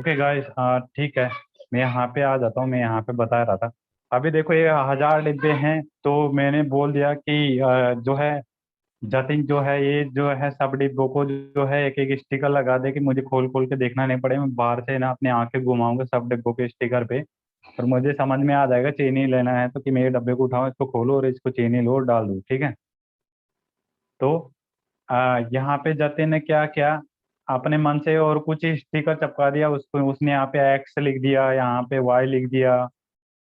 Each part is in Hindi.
ओके गाइस, ठीक है। मैं यहाँ पे आ जाता हूँ। मैं यहाँ पे बता रहा था। अभी देखो, ये 1000 डिब्बे हैं, तो मैंने बोल दिया कि जो है जतिन जो है, ये जो है सब डिब्बों को जो है एक एक स्टिकर लगा दे कि मुझे खोल खोल के देखना नहीं पड़े। मैं बाहर से ना अपनी आंखें घुमाऊंगा सब डिब्बों के स्टिकर पे, और मुझे समझ में आ जाएगा चीनी लेना है तो कि मेरे डब्बे को उठाओ, इसको खोलो और इसको चीनी लो और डाल दो। ठीक है। तो यहाँ पे जतिन ने क्या किया, अपने मन से और कुछ स्टिकर चिपका दिया। उसको उसने यहाँ पे एक्स लिख दिया, यहाँ पे वाई लिख दिया,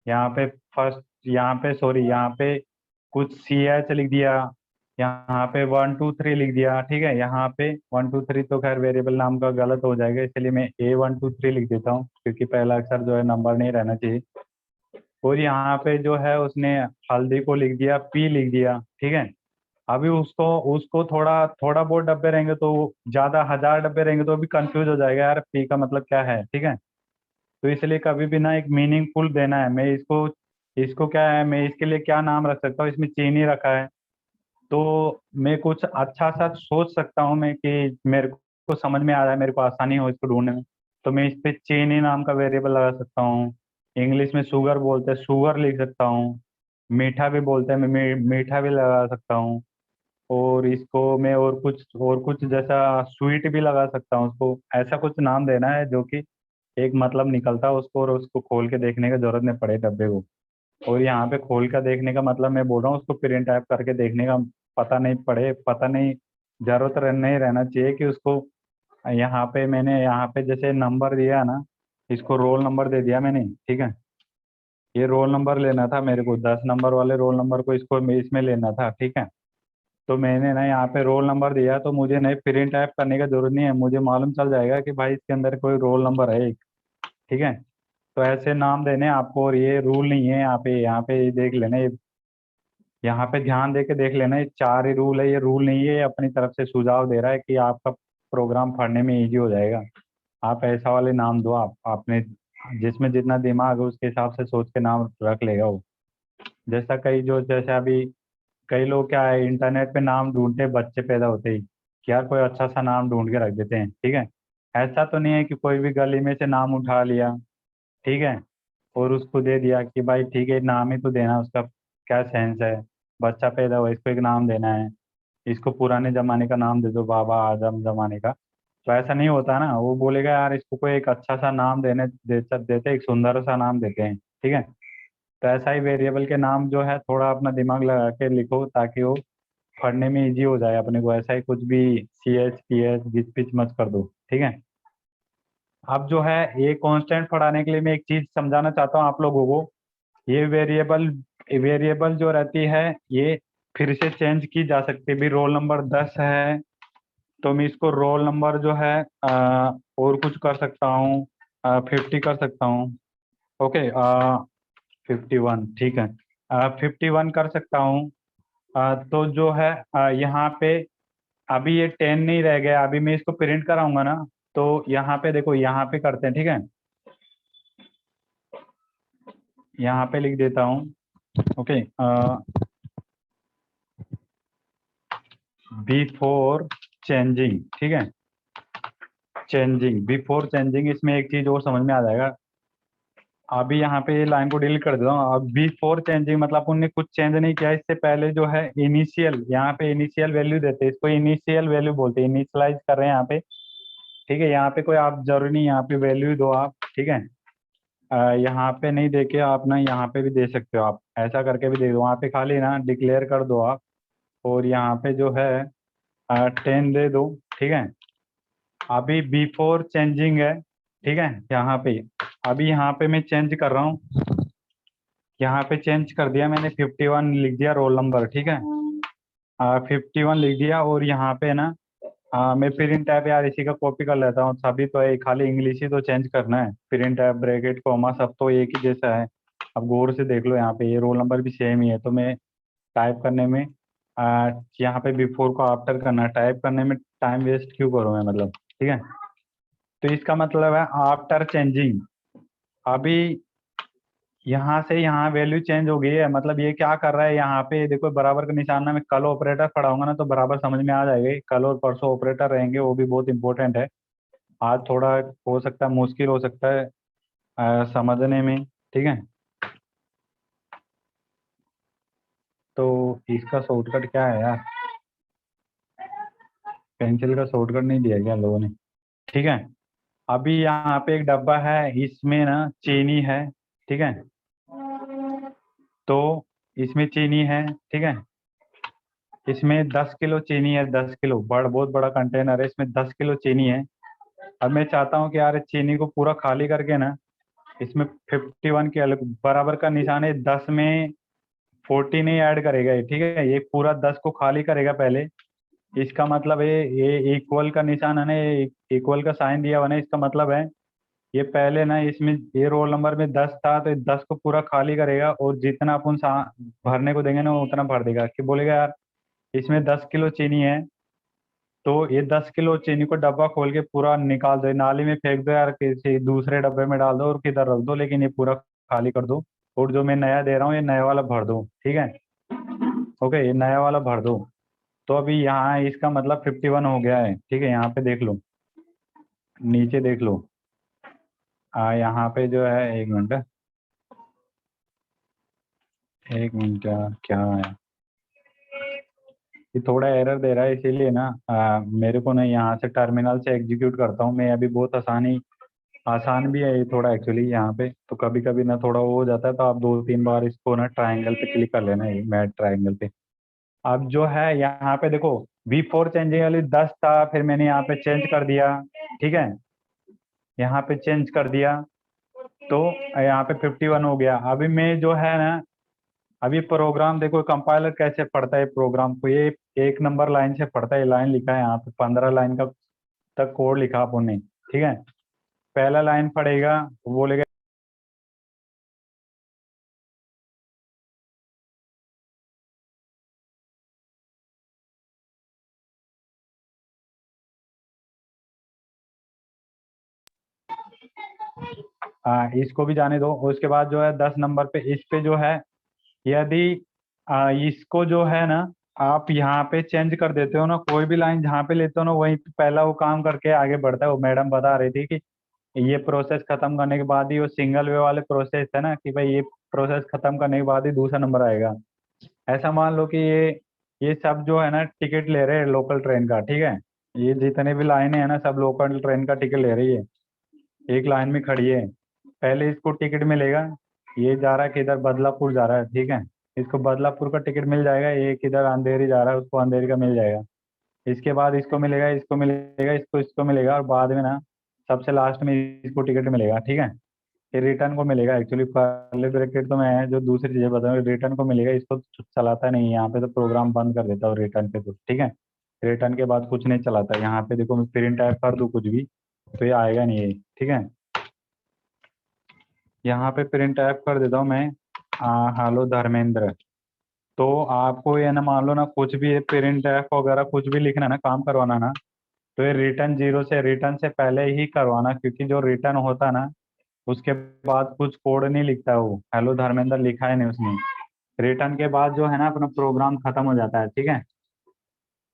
यहाँ पे फर्स्ट, यहाँ पे सॉरी, यहाँ पे कुछ सी एच लिख दिया, यहाँ पे 1 2 3 लिख दिया। ठीक है। यहाँ पे 1 2 3 तो खैर वेरिएबल नाम का गलत हो जाएगा, इसलिए मैं A 1 2 3 लिख देता हूँ, क्योंकि पहला अक्षर जो है नंबर नहीं रहना चाहिए। और यहाँ पे जो है उसने हल्दी को लिख दिया, पी लिख दिया। ठीक है। अभी उसको उसको थोड़ा थोड़ा बहुत डब्बे रहेंगे तो ज्यादा 1000 डब्बे रहेंगे तो भी कंफ्यूज हो जाएगा, यार पी का मतलब क्या है। ठीक है। तो इसलिए कभी भी ना एक मीनिंगफुल देना है। मैं इसको इसको क्या है, मैं इसके लिए क्या नाम रख सकता हूँ, इसमें चीनी रखा है तो मैं कुछ अच्छा सा सोच सकता हूँ मैं कि मेरे को समझ में आ रहा है, मेरे को आसानी हो इसको ढूंढने में। तो मैं इस पे चीनी नाम का वेरिएबल लगा सकता हूँ। इंग्लिश में शुगर बोलते हैं, शुगर लिख सकता हूँ। मीठा भी बोलते हैं, मैं मीठा भी लगा सकता हूँ। और इसको मैं और कुछ जैसा स्वीट भी लगा सकता हूँ। उसको ऐसा कुछ नाम देना है जो कि एक मतलब निकलता है उसको, और उसको खोल के देखने की जरूरत नहीं पड़े डब्बे को। और यहाँ पे खोल कर देखने का मतलब मैं बोल रहा हूँ उसको प्रिंट टाइप करके देखने का, पता नहीं पड़े, पता नहीं, नहीं रहना चाहिए कि उसको। यहाँ पे मैंने यहाँ पे जैसे नंबर दिया ना, इसको रोल नंबर दे दिया मैंने। ठीक है। ये रोल नंबर लेना था मेरे को, 10 नंबर वाले रोल नंबर को इसको इसमें लेना था। ठीक है। तो मैंने ना यहाँ पे रोल नंबर दिया, तो मुझे नहीं प्रिंट टाइप करने का जरूरत नहीं है, मुझे मालूम चल जाएगा कि भाई इसके अंदर कोई रोल नंबर है एक। ठीक है। तो ऐसे नाम देने हैं आपको, और ये रूल नहीं है। यहाँ पे ये देख लेना, ये यहाँ पे ध्यान दे के देख लेना, ये 4 ही रूल है, ये रूल नहीं है। ये अपनी तरफ से सुझाव दे रहा है कि आपका प्रोग्राम पढ़ने में इजी हो जाएगा। आप ऐसा वाले नाम दो, आप आपने जिसमें जितना दिमाग है उसके हिसाब से सोच के नाम रख लेगा वो। जैसा कई जो जैसे अभी कई लोग क्या है, इंटरनेट पे नाम ढूंढते हैं बच्चे पैदा होते ही कि यार कोई अच्छा सा नाम ढूंढ के रख देते हैं। ठीक है। ऐसा तो नहीं है कि कोई भी गली में से नाम उठा लिया, ठीक है, और उसको दे दिया कि भाई ठीक है नाम ही तो देना, उसका क्या सेंस है। बच्चा पैदा हुआ, इसको एक नाम देना है, इसको पुराने जमाने का नाम दे दो, बाबा आजम जमाने का। तो ऐसा नहीं होता ना, वो बोलेगा यार इसको कोई एक अच्छा सा नाम देते, एक सुंदर सा नाम देते हैं। ठीक है। तो ऐसा ही वेरिएबल के नाम जो है थोड़ा अपना दिमाग लगा के लिखो, ताकि वो पढ़ने में इजी हो जाए अपने को। ऐसा ही कुछ भी CH PH घिच पिच मत कर दो। ठीक है। अब जो है ये कांस्टेंट पढ़ाने के लिए मैं एक चीज समझाना चाहता हूँ आप लोगों को। ये वेरिएबल जो रहती है, ये फिर से चेंज की जा सकती है। भी रोल नंबर 10 है तो मैं इसको रोल नंबर जो है और कुछ कर सकता हूँ, 50 कर सकता हूँ। ओके। 51, ठीक है। 51 कर सकता हूँ। तो जो है यहाँ पे अभी ये 10 नहीं रह गया, अभी मैं इसको प्रिंट कराऊंगा ना, तो यहाँ पे देखो, यहाँ पे करते हैं। ठीक है। यहाँ पे लिख देता हूँ। ओके। Before changing. ठीक है। चेंजिंग, बिफोर चेंजिंग, इसमें एक चीज और समझ में आ जाएगा। अभी यहाँ पे ये लाइन को डिलीट कर देता हूँ। अब बिफोर चेंजिंग मतलब उन्होंने कुछ चेंज नहीं किया, इससे पहले जो है इनिशियल, यहाँ पे इनिशियल वैल्यू देते हैं, इसको इनिशियल वैल्यू बोलते हैं। इनिशियलाइज कर रहे हैं यहाँ पे। ठीक है। यहाँ पे कोई आप जरूरी नहीं, यहाँ पे वैल्यू दो आप। ठीक है। यहाँ पे नहीं देके आप ना यहाँ पे भी दे सकते हो, आप ऐसा करके भी दे दो। वहाँ पे खाली ना डिक्लेयर कर दो आप, और यहाँ पे जो है 10 दे दो। ठीक है। अभी बिफोर चेंजिंग है। ठीक है। यहाँ पे अभी यहाँ पे मैं चेंज कर रहा हूँ, यहाँ पे चेंज कर दिया मैंने, 51 लिख दिया रोल नंबर। ठीक है। 51 लिख दिया, और यहाँ पे ना मैं प्रिंट टैब यार इसी का कॉपी कर लेता हूँ, सभी तो है, खाली इंग्लिश ही तो चेंज करना है। प्रिंट टैब ब्रैकेट कॉमा सब तो एक ही जैसा है। अब गौर से देख लो, यहाँ पे ये रोल नंबर भी सेम ही है, तो मैं टाइप करने में यहाँ पे बिफोर को आफ्टर करना, टाइप करने में टाइम वेस्ट क्यों करूँ मैं, मतलब। ठीक है। तो इसका मतलब है आफ्टर चेंजिंग। अभी यहाँ से यहाँ वैल्यू चेंज हो गई है, मतलब ये क्या कर रहा है, यहाँ पे देखो बराबर का निशान ना, मैं कल ऑपरेटर पढ़ाऊंगा ना तो बराबर समझ में आ जाएगा। कल और परसों ऑपरेटर रहेंगे, वो भी बहुत इंपॉर्टेंट है। आज थोड़ा हो सकता है मुश्किल हो सकता है समझने में, ठीक है। तो इसका शॉर्टकट क्या है यार? पेंसिल का शॉर्टकट नहीं दिया क्या लोगों ने? ठीक है। अभी यहाँ पे एक डब्बा है, इसमें ना चीनी है, ठीक है। तो इसमें चीनी है, ठीक है। इसमें 10 किलो चीनी है, 10 किलो, बहुत बड़ा कंटेनर है, इसमें 10 किलो चीनी है। अब मैं चाहता हूँ कि यार इस चीनी को पूरा खाली करके ना, इसमें 51 के बराबर का निशान है, 10 में 40 नहीं ऐड करेगा ये, ठीक है। ये पूरा 10 को खाली करेगा पहले। इसका मतलब है ये इक्वल का निशान है ना, ये इक्वल का साइन दिया हुआ ना, इसका मतलब है ये पहले ना, इसमें ये रोल नंबर में 10 था, तो 10 को पूरा खाली करेगा और जितना अपन भरने को देंगे ना उतना भर देगा। कि बोलेगा यार इसमें 10 किलो चीनी है, तो ये 10 किलो चीनी को डब्बा खोल के पूरा निकाल दो, नाली में फेंक दो यार, किसी दूसरे डब्बे में डाल दो और किधर रख दो, लेकिन ये पूरा खाली कर दो। और जो मैं नया दे रहा हूँ ये नया वाला भर दो, ठीक है। ओके, ये नया वाला भर दो। तो अभी यहाँ इसका मतलब 51 हो गया है, ठीक है। यहाँ पे देख लो, नीचे देख लो। यहाँ पे जो है, एक मिनट, एक मिनट, क्या क्या है, ये थोड़ा एरर दे रहा है, इसीलिए ना मेरे को ना यहाँ से टर्मिनल से एग्जीक्यूट करता हूँ मैं अभी। बहुत आसान भी है ये थोड़ा एक्चुअली, यहाँ पे तो कभी कभी ना थोड़ा वो हो जाता है, तो आप 2-3 बार इसको ना ट्रायंगल पे क्लिक कर लेना, ये मैट ट्रायंगल पे। अब जो है यहाँ पे देखो, V4 चेंजिंग वाली 10 था, फिर मैंने यहाँ पे चेंज कर दिया, ठीक है। यहाँ पे चेंज कर दिया, तो यहाँ पे 51 हो गया। अभी मैं जो है ना, अभी प्रोग्राम देखो कंपाइलर कैसे पढ़ता है प्रोग्राम को, ये एक नंबर लाइन से पढ़ता है। लाइन लिखा है यहाँ पे, 15 लाइन का तक कोड लिखा अपन ने, ठीक है। पहला लाइन पढ़ेगा, वो बोलेगा इसको भी जाने दो। उसके बाद जो है 10 नंबर पे, इस पे जो है, यदि इसको जो है ना, आप यहाँ पे चेंज कर देते हो ना, कोई भी लाइन जहाँ पे लेते हो ना, वहीं पे पहला वो काम करके आगे बढ़ता है। वो मैडम बता रही थी कि ये प्रोसेस खत्म करने के बाद ही, वो सिंगल वे वाले प्रोसेस है ना, कि भाई ये प्रोसेस खत्म करने के बाद ही दूसरा नंबर आएगा। ऐसा मान लो कि ये सब जो है ना टिकट ले रहे हैं लोकल ट्रेन का, ठीक है। ये जितने भी लाइनें हैं ना, सब लोकल ट्रेन का टिकट ले रही है, एक लाइन में खड़ी है। पहले इसको टिकट मिलेगा, ये जा रहा है किधर, बदलापुर जा रहा है, ठीक है। इसको बदलापुर का टिकट मिल जाएगा। ये किधर अंधेरी जा रहा है, उसको अंधेरी का मिल जाएगा। इसके बाद इसको मिलेगा, इसको मिलेगा, इसको इसको मिलेगा, और बाद में ना सबसे लास्ट में इसको टिकट मिलेगा, ठीक है। ये रिटर्न को मिलेगा एक्चुअली, कर्ली ब्रैकेट तो मैं जो दूसरी चीजें बताऊँ, रिटर्न को मिलेगा। इसको तो चलाता नहीं है यहाँ पे, तो प्रोग्राम बंद कर देता हूँ रिटर्न पे, तो ठीक है। रिटर्न के बाद कुछ नहीं चलाता यहाँ पे। देखो मैं प्रिंट टाइप कर दूँ कुछ भी, तो ये आएगा नहीं, ये ठीक है। यहाँ पे प्रिंट टाइप कर देता हूँ मैं, हेलो धर्मेंद्र। तो आपको ये ना, मान लो ना, कुछ भी प्रिंट टाइप वगैरह कुछ भी लिखना ना, काम करवाना ना, तो ये रिटर्न जीरो से, रिटर्न से पहले ही करवाना, क्योंकि जो रिटर्न होता ना, उसके बाद कुछ कोड नहीं लिखता। वो हेलो धर्मेंद्र लिखा है नहीं उसने। रिटर्न के बाद जो है ना, अपना प्रोग्राम खत्म हो जाता है, ठीक है।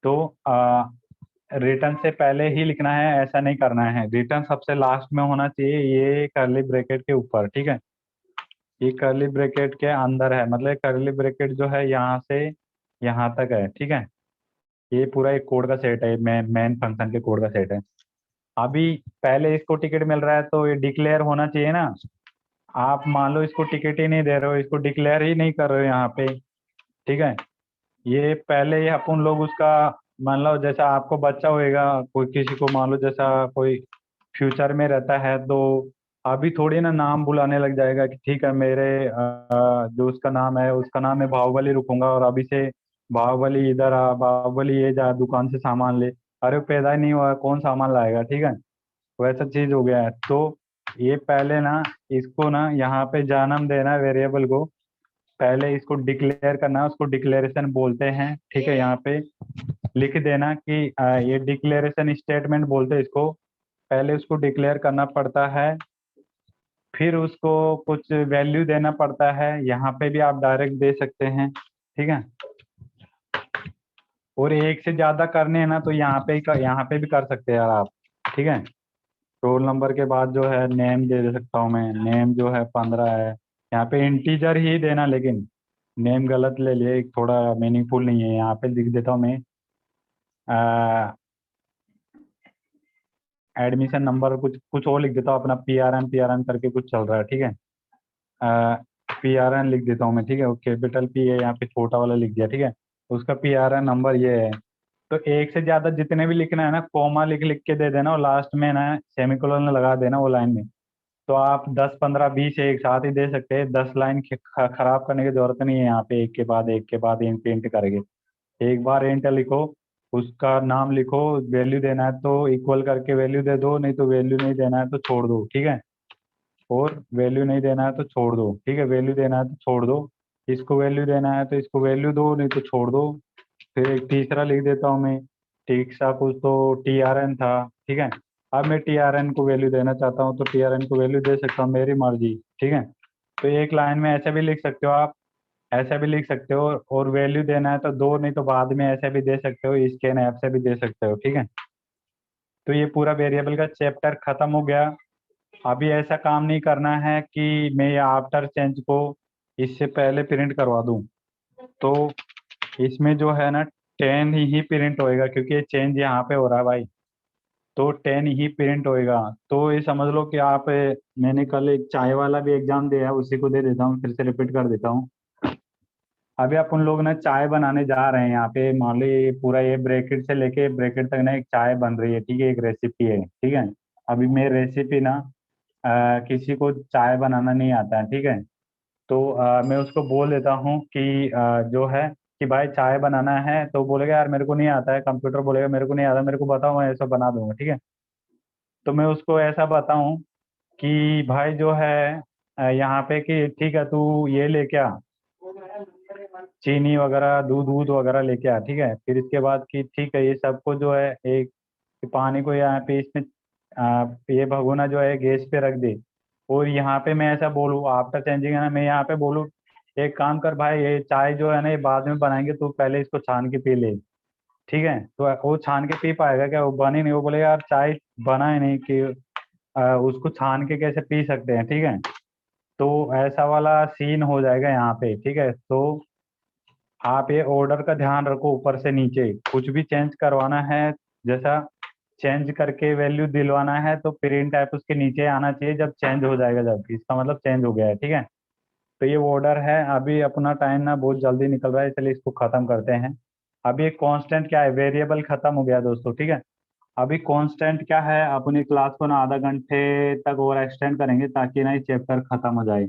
तो रिटर्न से पहले ही लिखना है, ऐसा नहीं करना है। रिटर्न सबसे लास्ट में होना चाहिए, ये कर्ली ब्रैकेट के ऊपर, ठीक है। ये कर्ली ब्रैकेट के अंदर है, मतलब कर्ली ब्रैकेट जो है यहाँ से यहाँ तक है, ठीक है। ये पूरा एक कोड का सेट है, मेन फंक्शन के कोड का सेट है। अभी पहले इसको टिकट मिल रहा है, तो ये डिक्लेयर होना चाहिए ना। आप मान लो इसको टिकट ही नहीं दे रहे हो, इसको डिक्लेयर ही नहीं कर रहे हो यहाँ पे, ठीक है। ये पहले ही अपन लोग उसका, मान लो जैसा आपको बच्चा होएगा, कोई किसी को मान लो जैसा कोई फ्यूचर में रहता है, तो अभी थोड़ी ना नाम बुलाने लग जाएगा कि ठीक है, मेरे जो उसका नाम है, उसका नाम है बाहुबली, रुकूंगा और अभी से बाहुबली इधर आ, बाहुबली ये जा दुकान से सामान ले। अरे वो पैदा ही नहीं हुआ, कौन सामान लाएगा, ठीक है। वैसा चीज हो गया है। तो ये पहले ना, इसको ना यहाँ पे जन्म देना है वेरिएबल को, पहले इसको डिक्लेयर करना है, उसको डिक्लेरेशन बोलते हैं, ठीक है। यहाँ पे लिख देना कि ये डिक्लेरेशन स्टेटमेंट बोलते हैं इसको। पहले उसको डिक्लेयर करना पड़ता है, फिर उसको कुछ वैल्यू देना पड़ता है। यहाँ पे भी आप डायरेक्ट दे सकते हैं, ठीक है। और एक से ज्यादा करने हैं ना, तो यहाँ पे भी कर सकते हैं यार आप, ठीक है। रोल नंबर के बाद जो है नेम दे सकता हूँ मैं, नेम जो है 15 है। यहाँ पे इंटीजर ही देना, लेकिन नेम गलत ले लिए, थोड़ा मीनिंगफुल नहीं है। यहाँ पे लिख देता हूँ मैं एडमिशन नंबर, कुछ कुछ और लिख देता हूँ अपना, पी आर एन करके कुछ चल रहा है, ठीक है। पी आर एन लिख देता हूँ मैं, ठीक है। वो कैपिटल पी है, यहाँ पे छोटा वाला लिख दिया, ठीक है। उसका पी आर एन नंबर ये है। तो एक से ज्यादा जितने भी लिखना है ना, कोमा लिख लिख के दे देना, और लास्ट में ना सेमीकोलन लगा देना वो लाइन में। तो आप 10 15 20 एक साथ ही दे सकते हैं। 10 लाइन खराब करने की जरूरत नहीं है। यहाँ पे एक के बाद एक के बाद इंट इंट करके एक बार इंट लिखो, उसका नाम लिखो, वैल्यू देना है तो इक्वल करके वैल्यू दे दो, नहीं तो वैल्यू नहीं देना है तो छोड़ दो, ठीक है। और वैल्यू नहीं देना है तो छोड़ दो, ठीक है। वैल्यू देना है तो छोड़ दो, इसको वैल्यू देना है तो इसको वैल्यू दो, नहीं तो छोड़ दो। फिर एक तीसरा लिख देता हूँ मैं, ठीक सा कुछ, तो TRN था, ठीक है। अब मैं TRN को वैल्यू देना चाहता हूँ तो TRN को वैल्यू दे सकता हूँ, मेरी मर्जी, ठीक है। तो एक लाइन में ऐसे भी लिख सकते हो आप, ऐसे भी लिख सकते हो, और वैल्यू देना है तो दो, नहीं तो बाद में ऐसे भी दे सकते हो, स्कैन ऐप से भी दे सकते हो, ठीक है। तो ये पूरा वेरिएबल का चैप्टर खत्म हो गया। अभी ऐसा काम नहीं करना है कि मैं ये आफ्टर चेंज को इससे पहले प्रिंट करवा दूं। तो इसमें जो है ना 10 ही प्रिंट होएगा, क्योंकि ये चेंज यहाँ पे हो रहा है भाई। तो 10 ही प्रिंट होएगा। तो ये समझ लो कि आप मैंने कल एक चाय वाला भी एग्जाम दिया, उसी को दे देता हूँ, फिर से रिपीट कर देता हूँ। अभी अपन लोग ना चाय बनाने जा रहे हैं। यहाँ पे मान लो ये पूरा, ये ब्रैकेट से लेके ब्रैकेट तक ना एक चाय बन रही है, ठीक है। एक रेसिपी है, ठीक है। अभी मैं रेसिपी ना किसी को चाय बनाना नहीं आता है, ठीक है। तो मैं उसको बोल देता हूँ कि जो है कि भाई चाय बनाना है, तो बोलेगा यार मेरे को नहीं आता है। कंप्यूटर बोलेगा मेरे को नहीं आता, मेरे को बताओ, मैं ऐसा बना दूंगा, ठीक है। तो मैं उसको ऐसा बताऊं कि भाई जो है यहाँ पे कि ठीक है तू ये लेके आ, चीनी वगैरह, दूध दूध वगैरह लेके आ, ठीक है। फिर इसके बाद कि ठीक है ये सबको जो है एक पानी को यहाँ पे इसमें ये भगोना जो है गैस पे रख दे। और यहाँ पे मैं ऐसा बोलूँ आफ्टर चेंजिंग है ना, मैं यहाँ पे बोलूँ एक काम कर भाई, ये चाय जो है ना ये बाद में बनाएंगे, तू पहले इसको छान के पी ले, ठीक है। तो वो छान के पी पाएगा क्या? वो बनी नहीं, वो बोलेगा यार चाय बना है नहीं कि उसको छान के कैसे पी सकते हैं, ठीक है। तो ऐसा वाला सीन हो जाएगा यहाँ पे, ठीक है। तो आप ये ऑर्डर का ध्यान रखो, ऊपर से नीचे कुछ भी चेंज करवाना है, जैसा चेंज करके वैल्यू दिलवाना है तो प्रिंट टाइप उसके नीचे आना चाहिए जब चेंज हो जाएगा, जब इसका मतलब चेंज हो गया है, ठीक है। तो ये ऑर्डर है। अभी अपना टाइम ना बहुत जल्दी निकल रहा है, चलिए इसको खत्म करते हैं। अभी एक कांस्टेंट क्या है, वेरिएबल खत्म हो गया दोस्तों, ठीक है। अभी कांस्टेंट क्या है, अपनी क्लास को ना आधा घंटे तक और एक्सटेंड करेंगे ताकि ना ये चैप्टर खत्म हो जाए।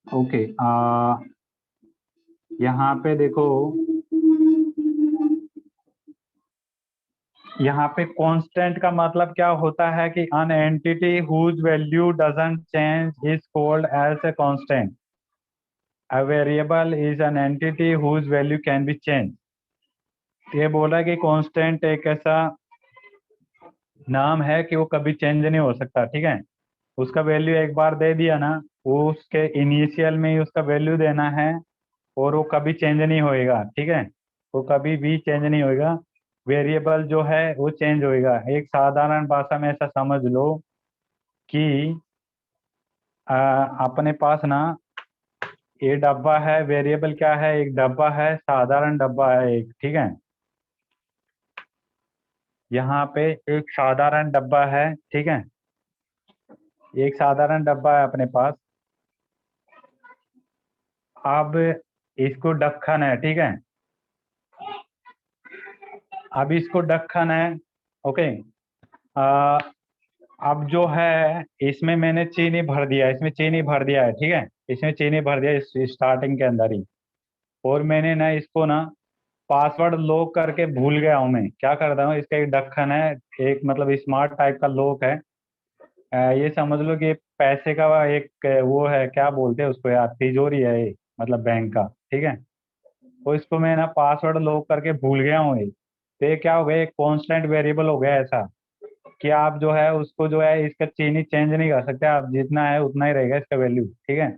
ओके, यहाँ पे देखो, यहाँ पे कांस्टेंट का मतलब क्या होता है कि an entity whose value doesn't change is called as a constant. A variable is an entity whose value can be change. ये बोला कि कांस्टेंट एक ऐसा नाम है कि वो कभी चेंज नहीं हो सकता, ठीक है। उसका वैल्यू एक बार दे दिया ना, वो उसके इनिशियल में ही उसका वैल्यू देना है, और वो कभी चेंज नहीं होएगा, ठीक है। वो कभी भी चेंज नहीं होएगा। वेरिएबल जो है वो चेंज होएगा। एक साधारण भाषा में ऐसा समझ लो कि अपने पास ना ये डब्बा है, वेरिएबल क्या है, एक डब्बा है, साधारण डब्बा है एक, ठीक है। यहाँ पे एक साधारण डब्बा है, ठीक है। एक साधारण डब्बा है अपने पास। अब इसको ढक्कन है, ठीक है। अब इसको ढक्कन है, ओके। आ, अब जो है इसमें मैंने चीनी भर दिया, इसमें चीनी भर दिया है, ठीक है। इसमें चीनी भर दिया इस स्टार्टिंग के अंदर ही। और मैंने ना इसको ना पासवर्ड लॉक करके भूल गया हूँ। मैं क्या करता हूँ, इसका एक ढक्कन है, एक मतलब स्मार्ट टाइप का लॉक है। ये समझ लो कि पैसे का एक वो है, क्या बोलते हैं उसको यार, तिजोरी है ये, मतलब बैंक का, ठीक है। तो इसको मैं ना पासवर्ड लॉक करके भूल गया हूँ ये। तो ये क्या हो गया, एक कांस्टेंट वेरिएबल हो गया ऐसा कि आप जो है उसको जो है इसका चीनी चेंज नहीं कर सकते, आप जितना है उतना ही रहेगा इसका वैल्यू, ठीक है।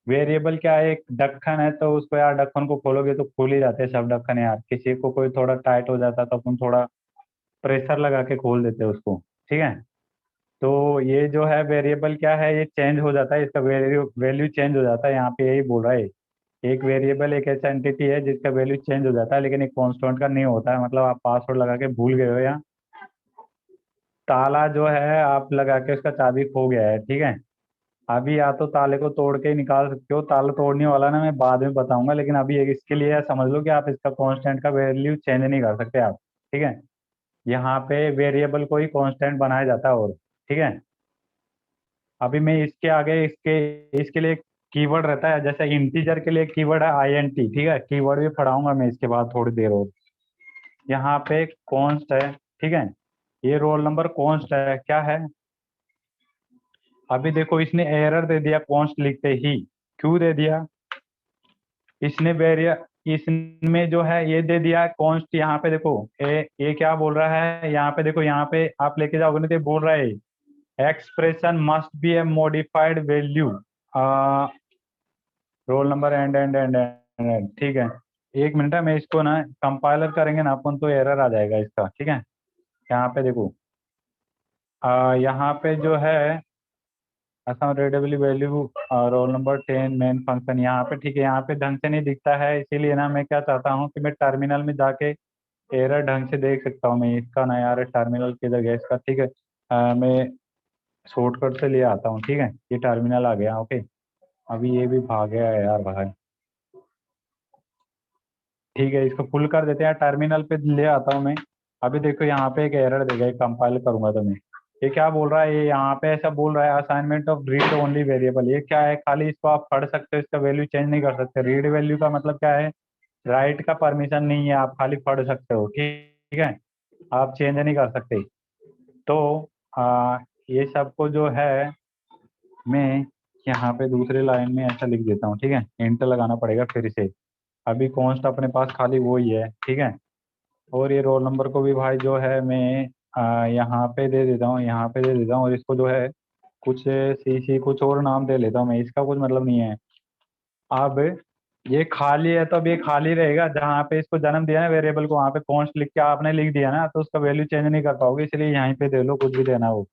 वेरिएबल क्या है, एक ढक्कन है, तो उसको यार ढक्कन को खोलोगे तो खुल ही जाते हैं सब ढक्कन यार। किसी को कोई थोड़ा टाइट हो जाता है तो अपन थोड़ा प्रेशर लगा के खोल देते हैं उसको, ठीक है। तो ये जो है वेरिएबल क्या है, ये चेंज हो जाता है, इसका वैल्यू वैल्यू चेंज हो जाता है, यहाँ पे यही बोल रहा है। एक वेरिएबल एक ऐसा एंटिटी है जिसका वैल्यू चेंज हो जाता है, लेकिन एक कांस्टेंट का नहीं होता है। मतलब आप पासवर्ड लगा के भूल गए हो, या ताला जो है आप लगा के उसका चाबी खो गया है, ठीक है। अभी या तो ताले को तोड़ के ही निकाल सकते हो, ताला तोड़ने वाला ना मैं बाद में बताऊंगा, लेकिन अभी इसके लिए समझ लो कि आप इसका कांस्टेंट का वैल्यू चेंज नहीं कर सकते आप, ठीक है। यहाँ पे वेरिएबल को ही कांस्टेंट बनाया जाता है, और ठीक है। अभी मैं इसके आगे इसके इसके लिए कीवर्ड रहता है, जैसे इंटीजर के लिए कीवर्ड है INT, ठीक है। कीवर्ड भी पढ़ाऊंगा मैं इसके बाद थोड़ी देर और। यहाँ पे कॉन्स्ट है, ठीक है। ये रोल नंबर कॉन्स्ट है, क्या है। अभी देखो इसने एरर दे दिया कॉन्स्ट लिखते ही, क्यों दे दिया। इसने वेरिया इसमें जो है ये दे दिया कॉन्स्ट, यहाँ पे देखो ये क्या बोल रहा है, यहाँ पे देखो, यहाँ पे आप लेके जाओगे ना तो ये बोल रहा है expression must be A modified value roll number and and and and, ठीक है। एक मिनट है, मैं इसको ना कंपाइलर करेंगे ना अपन तो एरर आ जाएगा इसका, ठीक है। यहाँ पे देखो यहाँ पे जो है assume readably value roll number 10 main function, यहाँ पे ठीक है, यहाँ पे ढंग से नहीं दिखता है, इसीलिए ना मैं क्या चाहता हूँ कि मैं टर्मिनल में जाके एरर ढंग से देख सकता हूँ मैं इसका ना। यार टर्मिनल किधर गया इसका, ठीक है। मैं शॉर्टकट से ले आता हूँ, ठीक है। ये टर्मिनल आ गया, ओके। अभी ये भी भाग गया है यार भाई, ठीक है। इसको फुल कर देते हैं, टर्मिनल पे ले आता हूँ मैं। अभी देखो यहाँ पे एक एरर देगा, कंपाइल करूंगा तो मैं। ये क्या बोल रहा है, ये यहाँ पे ऐसा बोल रहा है assignment of read only variable. ये क्या है, खाली इसको आप पढ़ सकते हो, इसका वैल्यू चेंज नहीं कर सकते। रीड वैल्यू का मतलब क्या है, राइट का परमिशन नहीं है, आप खाली पढ़ सकते हो, ठीक है। आप चेंज नहीं कर सकते। तो ये सबको जो है मैं यहाँ पे दूसरे लाइन में ऐसा लिख देता हूँ, ठीक है। इंटर लगाना पड़ेगा फिर से। अभी कॉन्स्ट अपने पास खाली वो ही है, ठीक है। और ये रोल नंबर को भी भाई जो है मैं यहाँ पे दे देता हूँ, यहाँ पे दे देता हूँ, और इसको जो है कुछ CC कुछ और नाम दे लेता हूँ मैं, इसका कुछ मतलब नहीं है। अब ये खाली है तो अब ये खाली रहेगा, जहाँ पे इसको जन्म दिया ना वेरिएबल को, वहाँ पे कॉन्स्ट लिख के आपने लिख दिया ना, तो उसका वैल्यू चेंज नहीं कर पाओगे, इसलिए यहीं पे दे लो कुछ भी देना हो,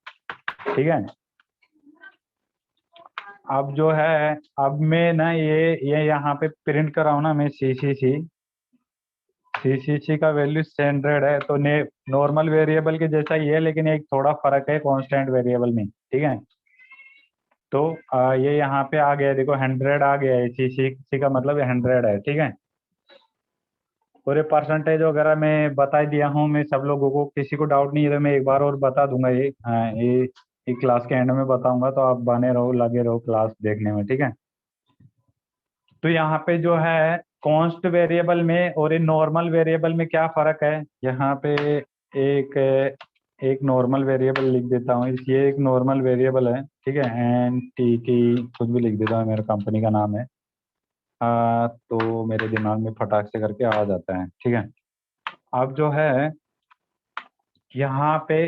ठीक है। अब जो है अब मैं ना ये यहाँ पे प्रिंट कर रहा हूँ ना मैं, CCC का वैल्यू स्टैंडर्ड है, तो ने नॉर्मल वेरिएबल के जैसा ही है, लेकिन एक थोड़ा फर्क है कांस्टेंट वेरिएबल में, ठीक है। तो ये यहाँ पे आ गया, देखो 100 आ गया है, CCC का मतलब 100 है, ठीक है। और ये परसेंटेज वगैरह मैं बता ही दिया हूँ मैं सब लोगों को, किसी को डाउट नहीं है तो मैं एक बार और बता दूंगा। ये क्लास के एंड में बताऊंगा, तो आप बने रहो, लगे रहो क्लास देखने में, ठीक है। तो यहाँ पे जो है कॉन्स्ट वेरिएबल में और ये नॉर्मल वेरिएबल में क्या फर्क है, यहाँ पे एक एक नॉर्मल वेरिएबल लिख देता हूँ, ये एक नॉर्मल वेरिएबल है, ठीक है। NTT कुछ भी लिख देता हूँ, मेरा कंपनी का नाम है। तो मेरे दिमाग में फटाक से करके आ जाता है, ठीक है। अब जो है यहाँ पे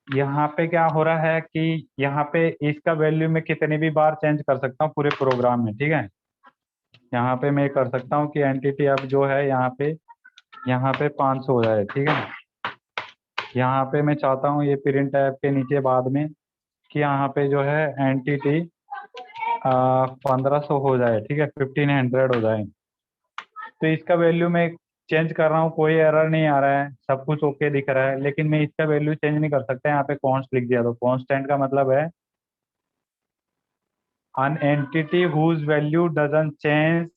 यहाँ पे क्या हो रहा है कि यहाँ पे इसका वैल्यू मैं कितनी भी बार चेंज कर सकता हूँ पूरे प्रोग्राम में, ठीक है। यहाँ पे मैं कर सकता हूँ कि एंटिटी अब जो है यहाँ पे 500 हो जाए, ठीक है। यहाँ पे मैं चाहता हूँ ये प्रिंट टैब के नीचे बाद में कि यहाँ पे जो है एंटिटी 1500 हो जाए, ठीक है, 1500 हो जाए। तो इसका वैल्यू मैं चेंज कर रहा हूँ, कोई एरर नहीं आ रहा है, सब कुछ ओके दिख रहा है, लेकिन मैं इसका वैल्यू चेंज नहीं कर सकता। यहाँ पे कॉन्स्ट लिख दिया, तो कॉन्स्टेंट का मतलब है an entity whose value doesn't change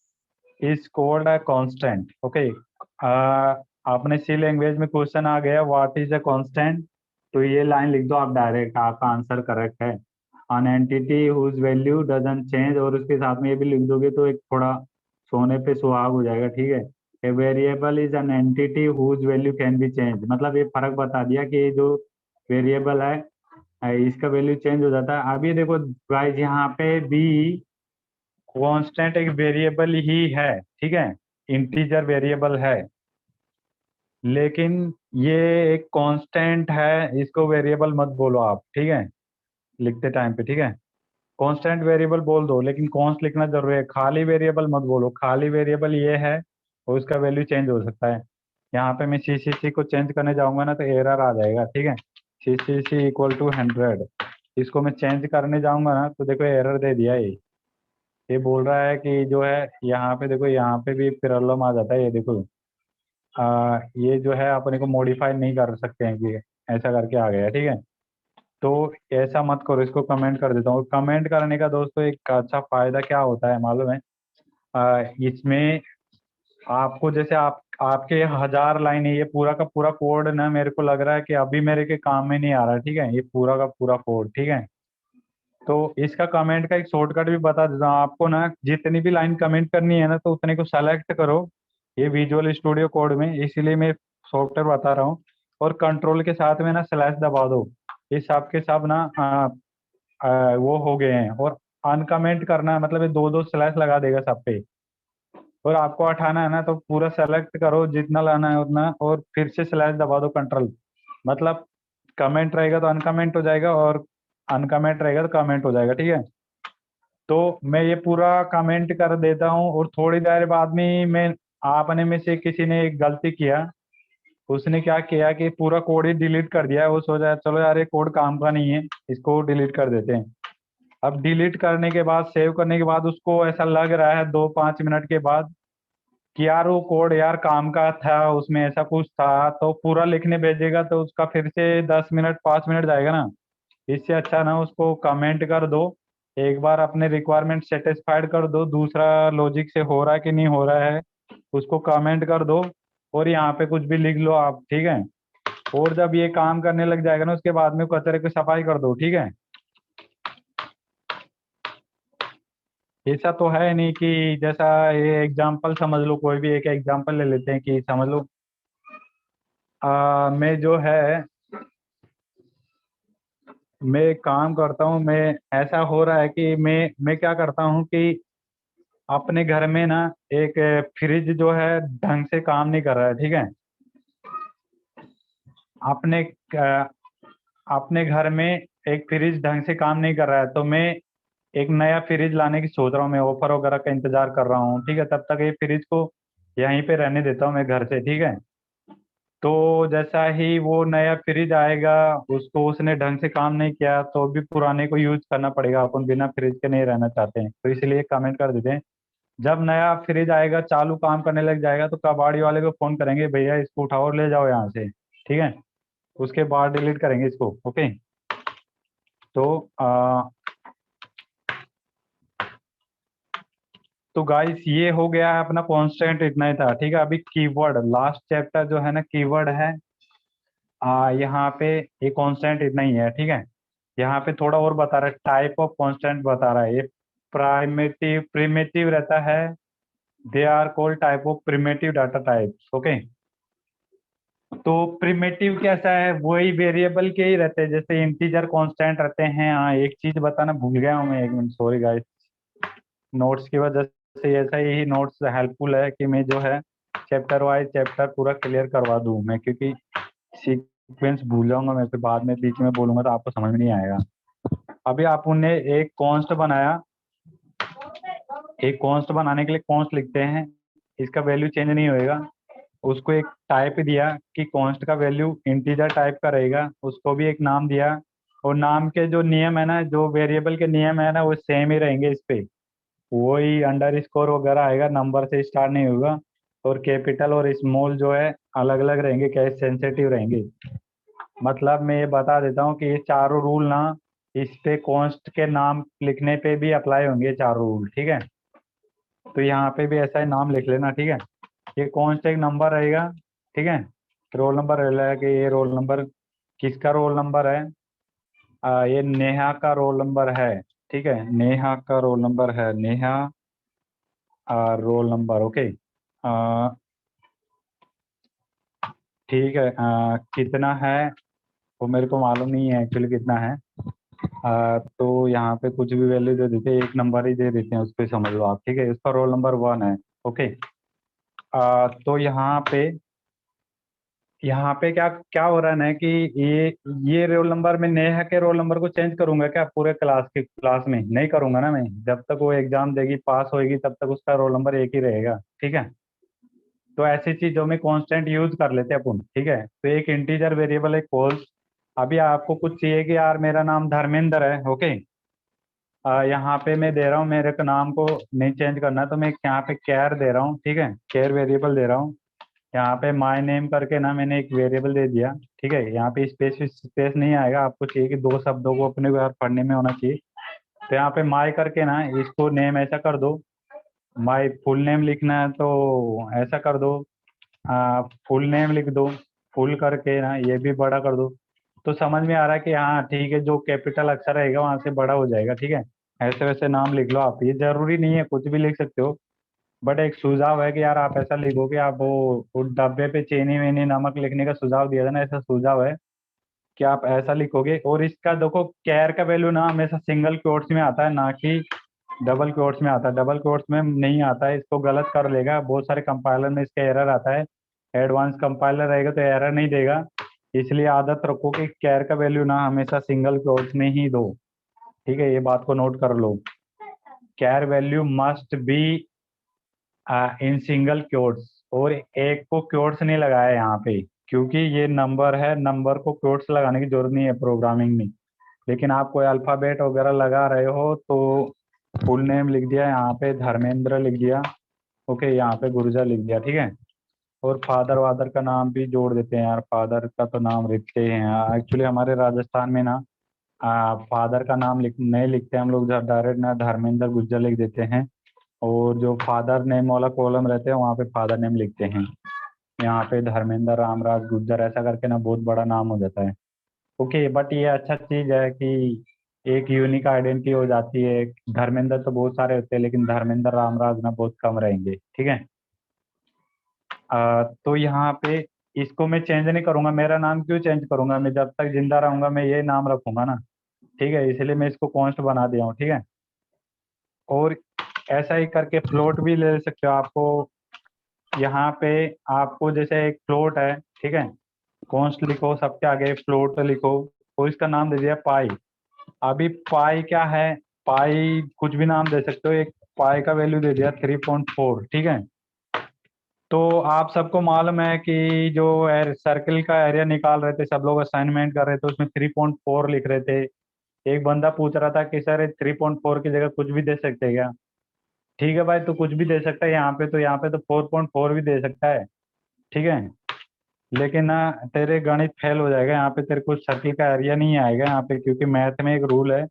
is called a constant, okay। आपने सी लैंग्वेज में क्वेश्चन आ गया व्हाट इज अ कांस्टेंट, तो ये लाइन लिख दो आप डायरेक्ट, आपका आंसर करेक्ट है। an entity whose value doesn't change, और उसके साथ में ये भी लिख दोगे तो एक थोड़ा सोने पे सुहाग हो जाएगा, ठीक है। A variable is an entity whose value can be change, मतलब ये फर्क बता दिया कि ये जो वेरिएबल है इसका वैल्यू चेंज हो जाता है। अब ये देखो गाइस, यहाँ पे भी कांस्टेंट एक वेरिएबल ही है, ठीक है, इंटीजर वेरिएबल है, लेकिन ये एक कांस्टेंट है, इसको वेरिएबल मत बोलो आप, ठीक है, लिखते टाइम पे, ठीक है। कांस्टेंट वेरिएबल बोल दो, लेकिन कॉन्स्ट लिखना जरूरी है, खाली वेरिएबल मत बोलो। खाली वेरिएबल ये है और उसका वैल्यू चेंज हो सकता है। यहाँ पे मैं CCC को चेंज करने जाऊंगा ना तो एरर आ जाएगा, ठीक है। CCC इक्वल टू 100, इसको मैं चेंज करने जाऊंगा ना तो देखो एरर दे दिया ये बोल रहा है कि जो है यहाँ पे देखो, यहाँ पे भी प्रॉब्लम आ जाता है, ये देखो ये जो है अपने को मॉडिफाई नहीं कर सकते हैं कि ऐसा करके आ गया, ठीक है। तो ऐसा मत करो, इसको कमेंट कर देता हूँ। कमेंट करने का दोस्तों एक अच्छा फायदा क्या होता है मालूम है? इसमें आपको जैसे आपके 1000 लाइन है, ये पूरा का पूरा कोड ना मेरे को लग रहा है कि अभी मेरे के काम में नहीं आ रहा, ठीक है, ये पूरा का पूरा कोड, ठीक है। तो इसका कमेंट का एक शॉर्टकट भी बता देता हूँ आपको ना, जितनी भी लाइन कमेंट करनी है ना तो उतने को सेलेक्ट करो ये विजुअल स्टूडियो कोड में, इसीलिए मैं सॉफ्टवेयर बता रहा हूँ। और कंट्रोल के साथ में ना स्लैश दबा दो, ये सब के सब ना वो हो गए हैं। और अनकमेंट करना है, मतलब ये दो दो स्लैश लगा देगा सब पे। और आपको हटाना है ना तो पूरा सेलेक्ट करो जितना लाना है उतना, और फिर से स्लैश दबा दो कंट्रोल, मतलब कमेंट रहेगा तो अनकमेंट हो जाएगा, और अनकमेंट रहेगा तो कमेंट हो जाएगा, ठीक है। तो मैं ये पूरा कमेंट कर देता हूँ, और थोड़ी देर बाद में मैं आपने में से किसी ने एक गलती किया, उसने क्या किया कि पूरा कोड ही डिलीट कर दिया। वो सोचा चलो यार ये कोड काम का नहीं है, इसको डिलीट कर देते हैं। अब डिलीट करने के बाद, सेव करने के बाद उसको ऐसा लग रहा है 2-5 मिनट के बाद कि यार वो कोड यार काम का था, उसमें ऐसा कुछ था, तो पूरा लिखने भेजेगा तो उसका फिर से 10 मिनट 5 मिनट जाएगा ना। इससे अच्छा ना उसको कमेंट कर दो, एक बार अपने रिक्वायरमेंट सेटिस्फाइड कर दो, दूसरा लॉजिक से हो रहा है कि नहीं हो रहा है उसको कमेंट कर दो, और यहाँ पे कुछ भी लिख लो आप, ठीक है। और जब ये काम करने लग जाएगा ना उसके बाद में कचरे की सफाई कर दो, ठीक है। ऐसा तो है नहीं कि जैसा, ये एग्जांपल समझ लो, कोई भी एक एग्जांपल ले लेते हैं कि समझ लो मैं जो है मैं एक काम करता हूँ, मैं ऐसा हो रहा है कि मैं क्या करता हूँ कि अपने घर में ना एक फ्रिज जो है ढंग से काम नहीं कर रहा है, ठीक है। अपने अपने घर में एक फ्रिज ढंग से काम नहीं कर रहा है, तो मैं एक नया फ्रिज लाने की सोच रहा हूँ, मैं ऑफर वगैरह का इंतजार कर रहा हूँ, ठीक है। तब तक ये फ्रिज को यहीं पे रहने देता हूँ मैं घर से, ठीक है। तो जैसा ही वो नया फ्रिज आएगा, उसको उसने ढंग से काम नहीं किया तो भी पुराने को यूज करना पड़ेगा, अपन बिना फ्रिज के नहीं रहना चाहते हैं, तो इसलिए कमेंट कर देते हैं। जब नया फ्रिज आएगा, चालू काम करने लग जाएगा, तो कबाड़ी वाले को फोन करेंगे, भैया इसको उठाओ और ले जाओ यहाँ से, ठीक है। उसके बाद डिलीट करेंगे इसको, ओके। तो तो गाइस ये हो गया है अपना कांस्टेंट, इतना ही था, ठीक है। अभी कीवर्ड, लास्ट चैप्टर जो है ना कीवर्ड है, यहाँ पे ये कांस्टेंट इतना ही है, ठीक है। यहाँ पे थोड़ा और बता रहा है, टाइप ऑफ कांस्टेंट बता रहा है, ये प्राइमेटिव प्रिमिटिव रहता है, they are called type of primitive data types, okay. तो प्रिमिटिव कैसा है, वही वेरिएबल के ही रहते हैं, जैसे इंटीजर कांस्टेंट रहते हैं। हाँ एक चीज बताना भूल गया हूँ मैं, एक मिनट, सॉरी गाइस। नोट्स की वजह से ऐसा ही नोट्स हेल्पफुल है कि मैं जो है चैप्टर वाइज चैप्टर पूरा क्लियर करवा दूं मैं, क्योंकि सीक्वेंस भूल जाऊंगा मैं, फिर बाद में बीच में बोलूंगा तो आपको समझ में नहीं आएगा। अभी आप उन्हें एक कॉन्स्ट बनाया, एक कॉन्स्ट बनाने के लिए कॉन्स्ट लिखते हैं, इसका वैल्यू चेंज नहीं होएगा। उसको एक टाइप दिया कि कॉन्स्ट का वैल्यू इंटीजर टाइप का रहेगा, उसको भी एक नाम दिया, और नाम के जो नियम है ना, जो वेरिएबल के नियम है ना, वो सेम ही रहेंगे इस पे। वही अंडर स्कोर वगैरह आएगा, नंबर से स्टार्ट नहीं होगा। और कैपिटल और स्मॉल जो है अलग अलग रहेंगे, केस सेंसिटिव रहेंगे। मतलब मैं ये बता देता हूँ कि ये चारों रूल ना इस पे कॉन्स्ट के नाम लिखने पे भी अप्लाई होंगे, ये चारों रूल, ठीक है। तो यहाँ पे भी ऐसा ही नाम लिख लेना, ठीक है। ये कॉन्स्ट एक नंबर रहेगा, ठीक है। रोल नंबर रहेगा कि ये रोल नंबर किसका रोल नंबर है, ये नेहा का रोल नंबर है, ठीक है। नेहा का रोल नंबर है, नेहा रोल नंबर, ओके। ठीक है, कितना है वो मेरे को मालूम नहीं है एक्चुअली कितना है। तो यहाँ पे कुछ भी वैल्यू दे देते हैं, एक नंबर ही दे देते हैं, उस पर समझ लो आप, ठीक है। उसका रोल नंबर 1 है, ओके। तो यहाँ पे क्या क्या हो रहा है ना कि ये रोल नंबर में नेहा के रोल नंबर को चेंज करूंगा क्या पूरे क्लास में? नहीं करूंगा ना मैं, जब तक वो एग्जाम देगी पास होएगी तब तक उसका रोल नंबर एक ही रहेगा, ठीक है। तो ऐसी चीजों में कांस्टेंट यूज कर लेते हैं अपन, ठीक है। तो एक इंटीजर वेरिएबल है कॉल्स। अभी आपको कुछ चाहिए कि यार मेरा नाम धर्मेंद्र है, ओके। यहाँ पे मैं दे रहा हूँ, मेरे को नाम को नहीं चेंज करना, तो मैं यहाँ पे कैर दे रहा हूँ, ठीक है, कैर वेरिएबल दे रहा हूँ। यहाँ पे माय नेम करके ना मैंने एक वेरिएबल दे दिया, ठीक है। यहाँ पे स्पेस स्पेस नहीं आएगा, आपको चाहिए कि दो शब्दों को अपने को यार पढ़ने में होना चाहिए। तो यहाँ पे माय करके ना इसको नेम ऐसा कर दो, माय फुल नेम लिखना है तो ऐसा कर दो, फुल नेम लिख दो, फुल करके ना ये भी बड़ा कर दो। तो समझ में आ रहा है कि हाँ ठीक है, जो कैपिटल अक्षर रहेगा वहां से बड़ा हो जाएगा, ठीक है। ऐसे वैसे नाम लिख लो आप, ये जरूरी नहीं है, कुछ भी लिख सकते हो। बट एक सुझाव है कि यार आप ऐसा लिखो कि आप वो डब्बे पे चीनी वेनी नमक लिखने का सुझाव दिया था ना, ऐसा सुझाव है कि आप ऐसा लिखोगे। और इसका देखो कैर का वैल्यू ना हमेशा सिंगल क्वोट्स में आता है, ना कि डबल क्वोट्स में आता है। डबल क्वोट्स में नहीं आता है, इसको गलत कर लेगा, बहुत सारे कंपाइलर में इसका एरर आता है। एडवांस कंपाइलर रहेगा तो एरर नहीं देगा। इसलिए आदत रखो कि कैर का वैल्यू ना हमेशा सिंगल क्वोट्स में ही दो, ठीक है। ये बात को नोट कर लो, char value must be in single quotes. और एक को क्वोट्स नहीं लगाया यहाँ पे, क्योंकि ये नंबर है, नंबर को क्वोट्स लगाने की जरूरत नहीं है प्रोग्रामिंग में। लेकिन आप कोई अल्फाबेट वगैरह लगा रहे हो तो फुल नेम लिख दिया, यहाँ पे धर्मेंद्र लिख दिया, ओके, यहाँ पे गुर्जर लिख दिया, ठीक है। और फादर वादर का नाम भी जोड़ देते हैं यार, फादर का तो नाम लिखते हैं एक्चुअली हमारे राजस्थान में ना, फादर का नाम नहीं लिखते हम लोग, डायरेक्ट ना धर्मेंद्र गुर्जर लिख देते हैं। और जो फादर नेम वाला कॉलम रहते हैं वहाँ पे फादर नेम लिखते हैं। यहाँ पे धर्मेंद्र रामराज गुर्जर ऐसा करके ना बहुत बड़ा नाम हो जाता है, ओके। बट ये अच्छा चीज है कि एक यूनिक आइडेंटिटी हो जाती है। धर्मेंद्र तो बहुत सारे होते हैं, लेकिन धर्मेंद्र रामराज ना बहुत कम रहेंगे, ठीक है। तो यहाँ पे इसको मैं चेंज नहीं करूंगा, मेरा नाम क्यों चेंज करूंगा, मैं जब तक जिंदा रहूंगा मैं ये नाम रखूंगा ना, ठीक है। इसलिए मैं इसको कॉन्स्ट बना दिया हूँ, ठीक है। और ऐसा ही करके फ्लोट भी ले सकते हो आपको। यहाँ पे आपको जैसे एक फ्लोट है, ठीक है, कॉन्स्ट लिखो, सबके आगे फ्लोट लिखो, और इसका नाम दे दिया पाई। अभी पाई क्या है, पाई कुछ भी नाम दे सकते हो, एक पाई का वैल्यू दे दिया 3.4, ठीक है। तो आप सबको मालूम है कि जो सर्किल का एरिया निकाल रहे थे, सब लोग असाइनमेंट कर रहे थे, उसमें 3.4 लिख रहे थे। एक बंदा पूछ रहा था कि सर 3.4 की जगह कुछ भी दे सकते हैं क्या। ठीक है भाई, तो कुछ भी दे सकता है यहाँ पे, तो यहाँ पे तो 4.4 भी दे सकता है, ठीक है। लेकिन ना तेरे गणित फेल हो जाएगा, यहाँ पे तेरे को सर्किल का एरिया नहीं आएगा यहाँ पे, क्योंकि मैथ में एक रूल है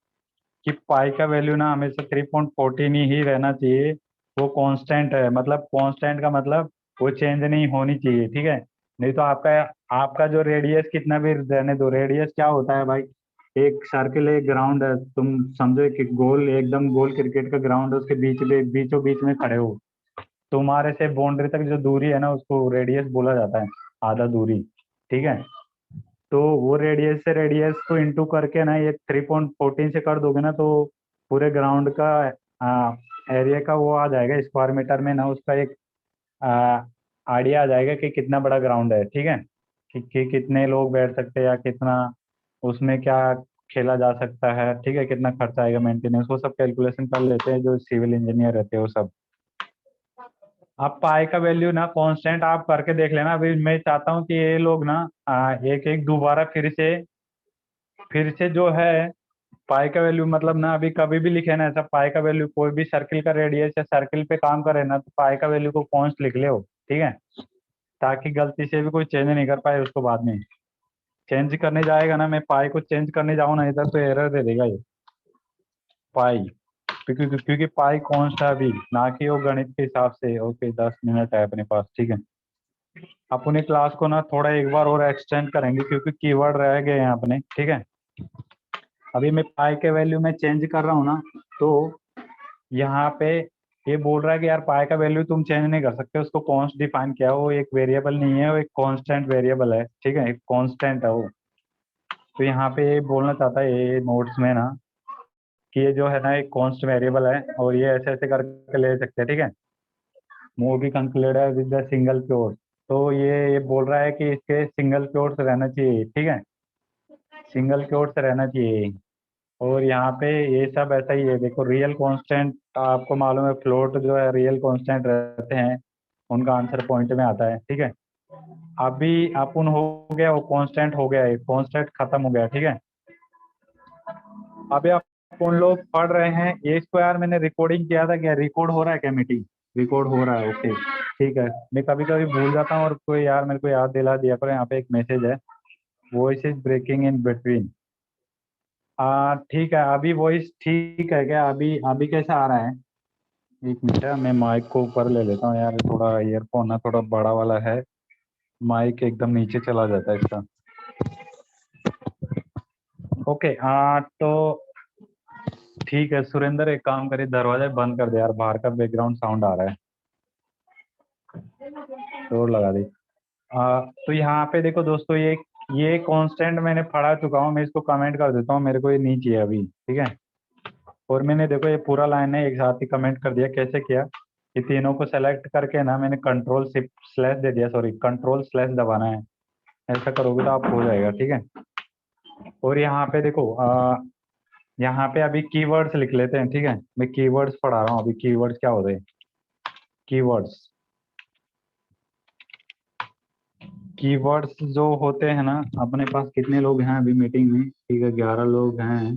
कि पाई का वैल्यू ना हमेशा 3.14 ही रहना चाहिए। वो कांस्टेंट है, मतलब कांस्टेंट का मतलब वो चेंज नहीं होनी चाहिए, ठीक है। नहीं तो आपका आपका जो रेडियस कितना भी रहने दो, रेडियस क्या होता है भाई, एक सर्किल एक ग्राउंड है, तुम समझो कि गोल एकदम गोल क्रिकेट का ग्राउंड है, उसके बीच में बीचों बीच में खड़े हो, तुम्हारे से बाउंड्री तक जो दूरी है ना उसको रेडियस बोला जाता है, आधा दूरी, ठीक है। तो वो रेडियस से रेडियस को इंटू करके ना ये 3.14 से कर दोगे ना, तो पूरे ग्राउंड का एरिया का वो आ जाएगा स्क्वायर मीटर में ना, उसका एक आइडिया आ जाएगा कि कितना बड़ा ग्राउंड है, ठीक है। कि कितने लोग बैठ सकते हैं, या कितना उसमें क्या खेला जा सकता है, ठीक है, कितना खर्चा आएगा मेंटेनेंस, वो सब कैलकुलेशन कर लेते हैं जो सिविल इंजीनियर रहते हैं वो सब। अब पाई का वैल्यू ना कांस्टेंट आप करके देख लेना। अभी मैं चाहता हूँ कि ये लोग ना एक एक दोबारा फिर से जो है पाई का वैल्यू, मतलब ना अभी कभी भी लिखे ना ऐसा, पाई का वैल्यू कोई भी सर्किल का रेडियस या सर्किल पे काम करे ना, तो पाई का वैल्यू को कॉन्स्ट लिख ले हो, ठीक है। ताकि गलती से भी कोई चेंज नहीं कर पाए उसको बाद में। चेंज करने जाएगा ना, मैं पाई को चेंज करने जाऊँ ना इधर, तो एरर दे देगा ये पाई, क्योंकि पाई कॉन्स्ट है अभी, ना कि वो गणित के हिसाब से। ओके, 10 मिनट है अपने पास, ठीक है। अपने क्लास को ना थोड़ा एक बार और एक्सटेंड करेंगे, क्योंकि कीवर्ड रह गए हैं अपने, ठीक है। अभी मैं पाई के वैल्यू में चेंज कर रहा हूँ ना, तो यहाँ पे ये बोल रहा है कि यार पाई का वैल्यू तुम चेंज नहीं कर सकते, उसको कॉन्स्ट डिफाइन किया है, वो एक वेरिएबल नहीं है, वो एक कांस्टेंट वेरिएबल है, ठीक है, एक कांस्टेंट है वो। तो यहाँ पे ये बोलना चाहता है ये नोट्स में ना कि ये जो है ना एक कॉन्स्ट वेरिएबल है, और ये ऐसे ऐसे करके ले सकते हैं, ठीक है। मूव भी concluded with the single cure. तो ये बोल रहा है कि इसके सिंगल क्योर्स रहना चाहिए, ठीक है, सिंगल क्योर्स रहना चाहिए। और यहाँ पे ये सब ऐसा ही है, देखो रियल कांस्टेंट आपको मालूम है, फ्लोट जो है रियल कांस्टेंट रहते हैं। उनका आंसर पॉइंट में आता है, ठीक है। अभी अपन हो गया, वो कांस्टेंट हो गया, कांस्टेंट खत्म हो गया, ठीक है। अभी अपन लोग पढ़ रहे हैं ए स्क्वायर। मैंने रिकॉर्डिंग किया था, क्या रिकॉर्ड हो रहा है क्या मीटिंग? रिकॉर्ड हो रहा है, ओके ठीक है। मैं कभी कभी भूल जाता हूँ और कोई यार मेरे को याद दिला दिया करो। यहाँ पे एक मैसेज है, voice is breaking in between. ठीक है, अभी वॉइस ठीक है क्या? अभी अभी कैसा आ रहा है? एक मिनट है, मैं माइक को ऊपर ले लेता हूँ यार, थोड़ा ईयरफोन ना थोड़ा बड़ा वाला है, माइक एकदम नीचे चला जाता है इसका। ओके तो ठीक है सुरेंद्र, एक काम करिए, दरवाजा बंद कर दे यार, बाहर का बैकग्राउंड साउंड आ रहा है, डोर लगा दी। तो यहाँ पे देखो दोस्तों, ये कांस्टेंट मैंने पढ़ा चुका हूँ, मैं इसको कमेंट कर देता हूँ, मेरे को ये नहीं चाहिए अभी, ठीक है। और मैंने देखो ये पूरा लाइन है एक साथ ही कमेंट कर दिया। कैसे किया? ये तीनों को सेलेक्ट करके ना मैंने कंट्रोल शिफ्ट स्लैश दे दिया, सॉरी कंट्रोल स्लैश दबाना है। ऐसा करोगे तो आप हो जाएगा, ठीक है। और यहाँ पे देखो यहाँ पे अभी कीवर्ड्स लिख लेते हैं, ठीक है। मैं कीवर्ड्स पढ़ा रहा हूँ अभी, कीवर्ड्स क्या होते हैं? कीवर्ड्स, कीवर्ड्स जो होते हैं ना, अपने पास कितने लोग हैं अभी मीटिंग में? ठीक है, 11 लोग हैं।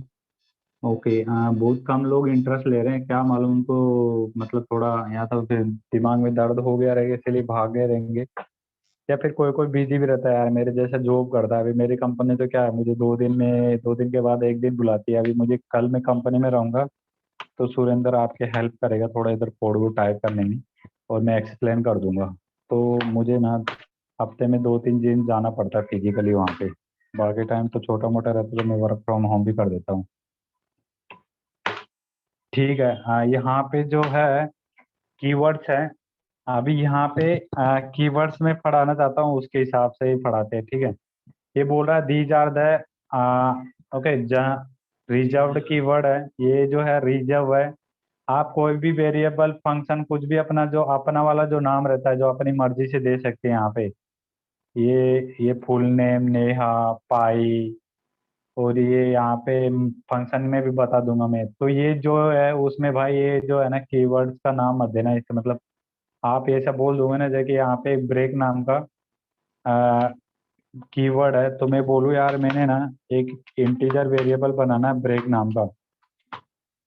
ओके, बहुत कम लोग इंटरेस्ट ले रहे हैं, क्या मालूम उनको, मतलब थोड़ा यहाँ तो फिर दिमाग में दर्द हो गया रहेगा इसलिए भाग गए रहेंगे, या फिर कोई कोई बिजी भी रहता है यार, मेरे जैसा जॉब करता है। अभी मेरी कंपनी तो क्या है, मुझे 2 दिन में, 2 दिन के बाद एक दिन बुलाती है। अभी मुझे कल मैं कंपनी में रहूंगा, तो सुरेंद्र आपके हेल्प करेगा थोड़ा इधर कोड वोड टाइप करने में, और मैं एक्सप्लेन कर दूंगा। तो मुझे ना हफ्ते में 2-3 दिन जाना पड़ता है फिजिकली वहाँ पे, बाकी टाइम तो छोटा मोटा रहता है तो मैं वर्क फ्रॉम होम भी कर देता हूँ। ठीक है, यहाँ पे जो है कीवर्ड्स है, अभी यहाँ पे कीवर्ड्स में पढ़ाना चाहता हूँ, उसके हिसाब से ही पढ़ाते हैं, ठीक है। ये बोल रहा है दीज आर द ओके, जहाँ रिजर्व्ड कीवर्ड है, ये जो है रिजर्व है। आप कोई भी वेरिएबल फंक्शन कुछ भी अपना जो अपना वाला जो नाम रहता है, जो अपनी मर्जी से दे सकते हैं यहाँ पे। ये फुल नेम नेहा पाई, और ये यहाँ पे फंक्शन में भी बता दूंगा मैं। तो ये जो है उसमें भाई, ये जो है ना कीवर्ड्स का नाम मत देना इसका मतलब। आप ऐसा बोल दोगे ना, जैसे कि यहाँ पे ब्रेक नाम का कीवर्ड है, तो मैं बोलूँ यार मैंने ना एक इंटीजर वेरिएबल बनाना है ब्रेक नाम का,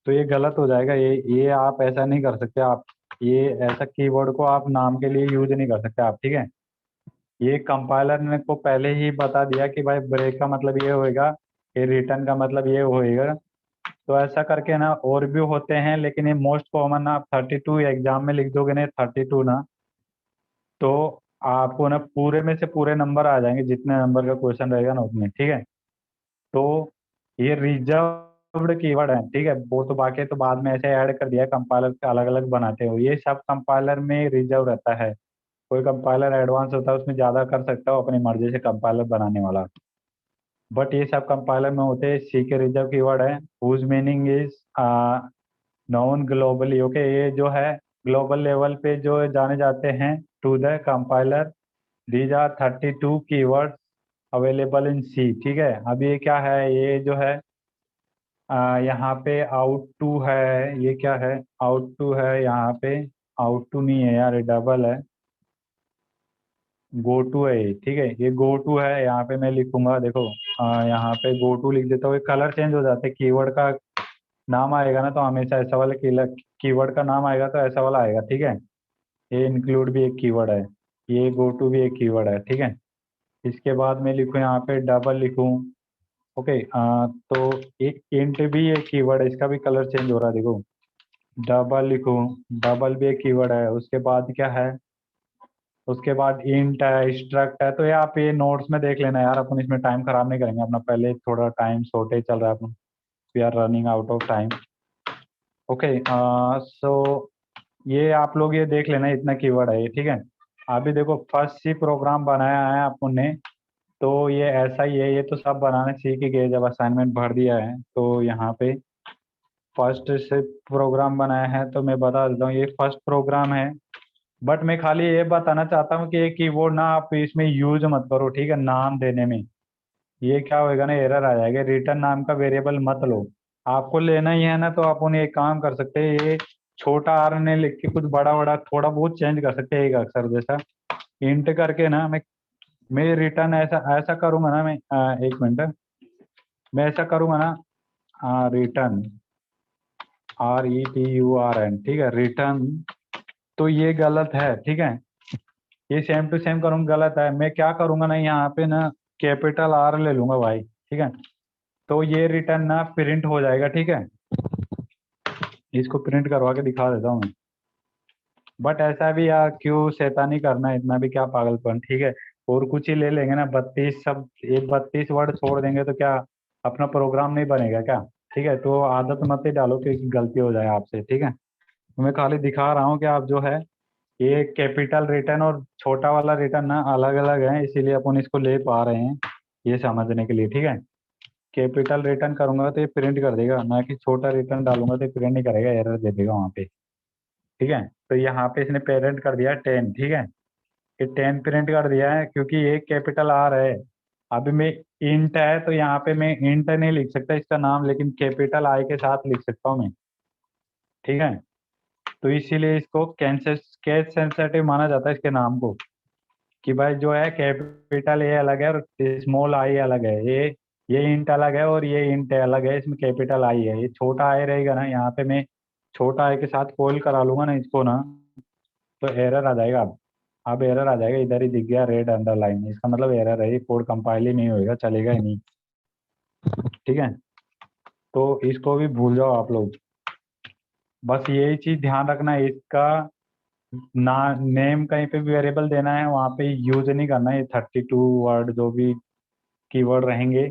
तो ये गलत हो जाएगा। ये आप ऐसा नहीं कर सकते आप, ये ऐसा कीवर्ड को आप नाम के लिए यूज नहीं कर सकते आप, ठीक है। ये कंपाइलर ने को पहले ही बता दिया कि भाई ब्रेक का मतलब ये होएगा, ये रिटर्न का मतलब ये होएगा। तो ऐसा करके ना और भी होते हैं, लेकिन ये मोस्ट कॉमन ना, आप 32 एग्जाम में लिख दोगे ना 32 ना, तो आपको ना पूरे में से पूरे नंबर आ जाएंगे, जितने नंबर का क्वेश्चन रहेगा ना उतने, ठीक है। तो ये रिजर्व्ड कीवर्ड है, ठीक है। वो तो बाकी तो बाद में ऐसे ऐड कर दिया कंपाइलर के, अलग अलग बनाते हो, ये सब कंपाइलर में रिजर्व रहता है। कोई कंपाइलर एडवांस होता है उसमें ज़्यादा कर सकता हो अपनी मर्जी से कंपाइलर बनाने वाला, बट ये सब कंपाइलर में होते हैं। सी के रिजर्व कीवर्ड है, whose meaning is known globally, okay. ये जो है ग्लोबल लेवल पे जो जाने जाते हैं to the compiler. These are 32 keywords available in C, ठीक है। अब ये क्या है, ये जो है यहाँ पे आउट टू है, ये क्या है, आउट टू है यहाँ पे। आउट टू नहीं है यार, ये डबल है, गो टू है ये, ठीक है। ये गो टू है, यहाँ पे मैं लिखूंगा देखो, यहाँ पे गो टू लिख देता हूँ। ये कलर चेंज हो जाते हैं, कीवर्ड का नाम आएगा ना तो हमेशा ऐसा वाला कीवर्ड का नाम आएगा तो ऐसा वाला आएगा, ठीक है। ये इंक्लूड भी एक कीवर्ड है, ये गो टू भी एक कीवर्ड है, ठीक है। इसके बाद मैं लिखूँ यहाँ पे डबल लिखूँ, ओके। तो एक इंट भी एक कीवर्ड है, इसका भी कलर चेंज हो रहा है देखो। डबल लिखूँ, डबल भी एक कीवर्ड है। उसके बाद क्या है, उसके बाद इंट है, स्ट्रक्ट है। तो ये आप ये नोट्स में देख लेना यार, अपन इसमें टाइम खराब नहीं करेंगे अपना, पहले थोड़ा टाइम शॉर्टेज चल रहा है अपन, we are running out of time, okay. So ये आप लोग ये देख लेना, इतना कीवर्ड है ये, ठीक है। अभी देखो फर्स्ट सी प्रोग्राम बनाया है अपन ने, तो ये ऐसा ही है, ये तो सब बनाने सीख ही गए जब असाइनमेंट भर दिया है। तो यहाँ पे फर्स्ट से प्रोग्राम बनाया है, तो मैं बता देता हूँ ये फर्स्ट प्रोग्राम है। बट मैं खाली ये बताना चाहता हूँ कि ये कीबोर्ड ना आप इसमें यूज मत करो, ठीक है, नाम देने में। ये क्या होएगा ना, एरर आ जाएगा। रिटर्न नाम का वेरिएबल मत लो, आपको लेना ही है ना, तो आप उन्हें एक काम कर सकते हैं, ये छोटा आर ने लिख के कुछ बड़ा बड़ा थोड़ा बहुत चेंज कर सकते हैं एक अक्षर जैसा इंट करके ना। मैं रिटर्न ऐसा ऐसा करूंगा ना मैं, एक मिनट, मैं ऐसा करूंगा ना, रिटर्न RETURN, ठीक है, रिटर्न। तो ये गलत है, ठीक है, ये सेम टू सेम करूंगा, गलत है। मैं क्या करूंगा ना, यहाँ पे ना कैपिटल R ले लूंगा भाई, ठीक है। तो ये रिटर्न ना प्रिंट हो जाएगा, ठीक है। इसको प्रिंट करवा के दिखा देता हूँ मैं। बट ऐसा भी यार क्यों शैतानी करना, इतना भी क्या पागलपन, ठीक है। और कुछ ही ले लेंगे ना, 32 सब, ये 32 वर्ड छोड़ देंगे तो क्या अपना प्रोग्राम नहीं बनेगा क्या? ठीक है, तो आदत मत ही डालो कि गलती हो जाए आपसे, ठीक है। तो मैं खाली दिखा रहा हूँ कि आप जो है ये कैपिटल रिटर्न और छोटा वाला रिटर्न ना अलग अलग है, इसीलिए अपन इसको ले पा रहे हैं ये समझने के लिए, ठीक है। कैपिटल रिटर्न करूंगा तो ये प्रिंट कर देगा, ना कि छोटा रिटर्न डालूंगा तो प्रिंट नहीं करेगा, एरर दे देगा वहाँ पे, ठीक है। तो यहाँ पे इसने पेरेंट कर दिया 10, ठीक है। ये 10 प्रिंट कर दिया है क्योंकि ये कैपिटल आर है। अभी मैं इंट है तो यहाँ पे मैं इंट नहीं लिख सकता इसका नाम, लेकिन कैपिटल आई के साथ लिख सकता हूँ मैं, ठीक है। तो इसीलिए इसको केस सेंसिटिव माना जाता है इसके नाम को, कि भाई जो है कैपिटल ए अलग है और स्मॉल आई अलग है। ये इंट अलग है और ये इंट अलग है, इसमें कैपिटल आई है। ये छोटा आई रहेगा ना, यहाँ पे मैं छोटा आई के साथ कॉल करा लूंगा ना इसको ना, तो एरर आ जाएगा। अब एरर आ जाएगा, इधर ही दिख गया रेड अंडरलाइन, इसका मतलब एरर है, ये कोड कंपाइल ही नहीं होएगा, चलेगा ही नहीं, ठीक है। तो इसको भी भूल जाओ आप लोग, बस यही चीज ध्यान रखना है इसका। ना नेम कहीं पे भी वेरिएबल देना है वहाँ पे यूज नहीं करना है, ये 32 वर्ड जो भी कीवर्ड रहेंगे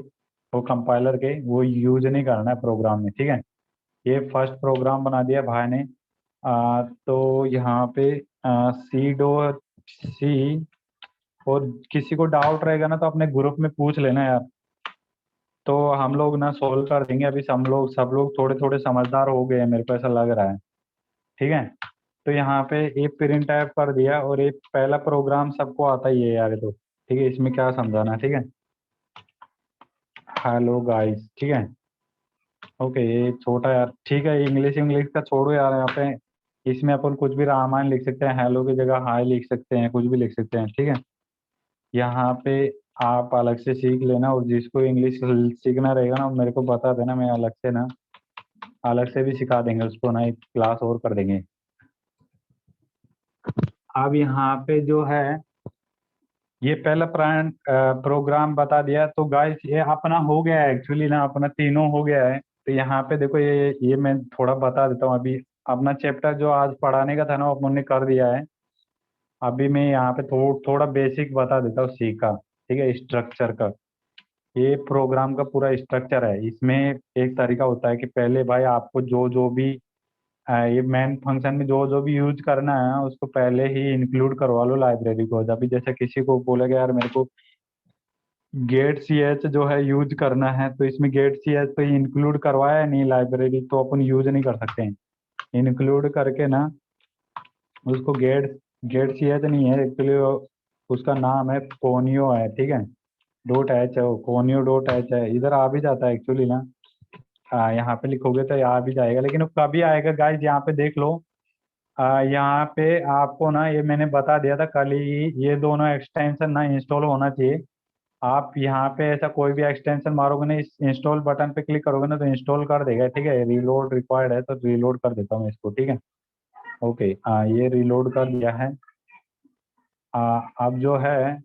वो कंपाइलर के, वो यूज नहीं करना है प्रोग्राम में, ठीक है। ये फर्स्ट प्रोग्राम बना दिया भाई ने। तो यहाँ पे C और किसी को डाउट रहेगा ना तो अपने ग्रुप में पूछ लेना यार, तो हम लोग ना सोल्व कर देंगे। अभी सब लोग थोड़े थोड़े समझदार हो गए हैं, मेरे को ऐसा लग रहा है, ठीक है। तो यहाँ पे ये प्रिंट टाइप कर दिया, और ये पहला प्रोग्राम सबको आता ही है यार, तो ठीक है, इसमें क्या समझाना है, ठीक है। हेलो गाइस, ठीक है, ओके, ये छोटा यार, ठीक है, इंग्लिश इंग्लिश का छोड़ो यार। यहाँ पे इसमें अपन कुछ भी रामायण लिख सकते हैं, हेलो की जगह हाय लिख सकते हैं, कुछ भी लिख सकते हैं, ठीक है। यहाँ पे आप अलग से सीख लेना, और जिसको इंग्लिश सीखना रहेगा ना मेरे को बता देना, मैं अलग से ना अलग से भी सिखा देंगे उसको ना, एक क्लास और कर देंगे। अब यहाँ पे जो है ये पहला प्रोग्राम बता दिया, तो गाइस ये अपना हो गया है एक्चुअली ना, अपना तीनों हो गया है। तो यहाँ पे देखो, ये मैं थोड़ा बता देता हूँ अभी। अपना चैप्टर जो आज पढ़ाने का था ना वो अपन ने कर दिया है। अभी मैं यहाँ पे थोड़ा बेसिक बता देता हूँ सी का, ठीक है, स्ट्रक्चर का। ये प्रोग्राम का पूरा स्ट्रक्चर है। इसमें एक तरीका होता है कि पहले भाई आपको जो जो भी ये मेन फंक्शन में जो जो भी यूज करना है उसको पहले ही इंक्लूड करवा लो लाइब्रेरी को। अभी जैसे किसी को बोलेगा यार मेरे को गेट सी एच जो है यूज करना है, तो इसमें गेट सी एच तो इंक्लूड करवाया नहीं लाइब्रेरी, तो अपन यूज नहीं कर सकते हैं। इंक्लूड करके ना उसको गेट गेट सी एच नहीं है एक्चुअली, उसका नाम है कोनियो है, ठीक है, .h है वो, कोनियो .h है, इधर आ भी जाता है एक्चुअली ना। हाँ, यहाँ पे लिखोगे तो आ भी जाएगा, लेकिन वो कभी आएगा गाइस, यहाँ पे देख लो। यहाँ पे आपको ना ये मैंने बता दिया था कल ही, ये दोनों एक्सटेंशन ना इंस्टॉल होना चाहिए। आप यहाँ पे ऐसा कोई भी एक्सटेंशन मारोगे ना, इस इंस्टॉल बटन पे क्लिक करोगे ना तो इंस्टॉल कर देगा, ठीक है। रीलोड रिक्वायर्ड है तो रीलोड कर देता हूँ मैं इसको, ठीक है। ओके, ये रीलोड कर दिया है। अब जो है,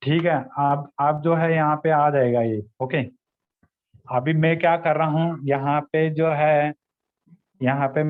ठीक है, अब जो है यहाँ पे आ जाएगा ये, ओके। अभी मैं क्या कर रहा हूँ यहाँ पे जो है, यहाँ पे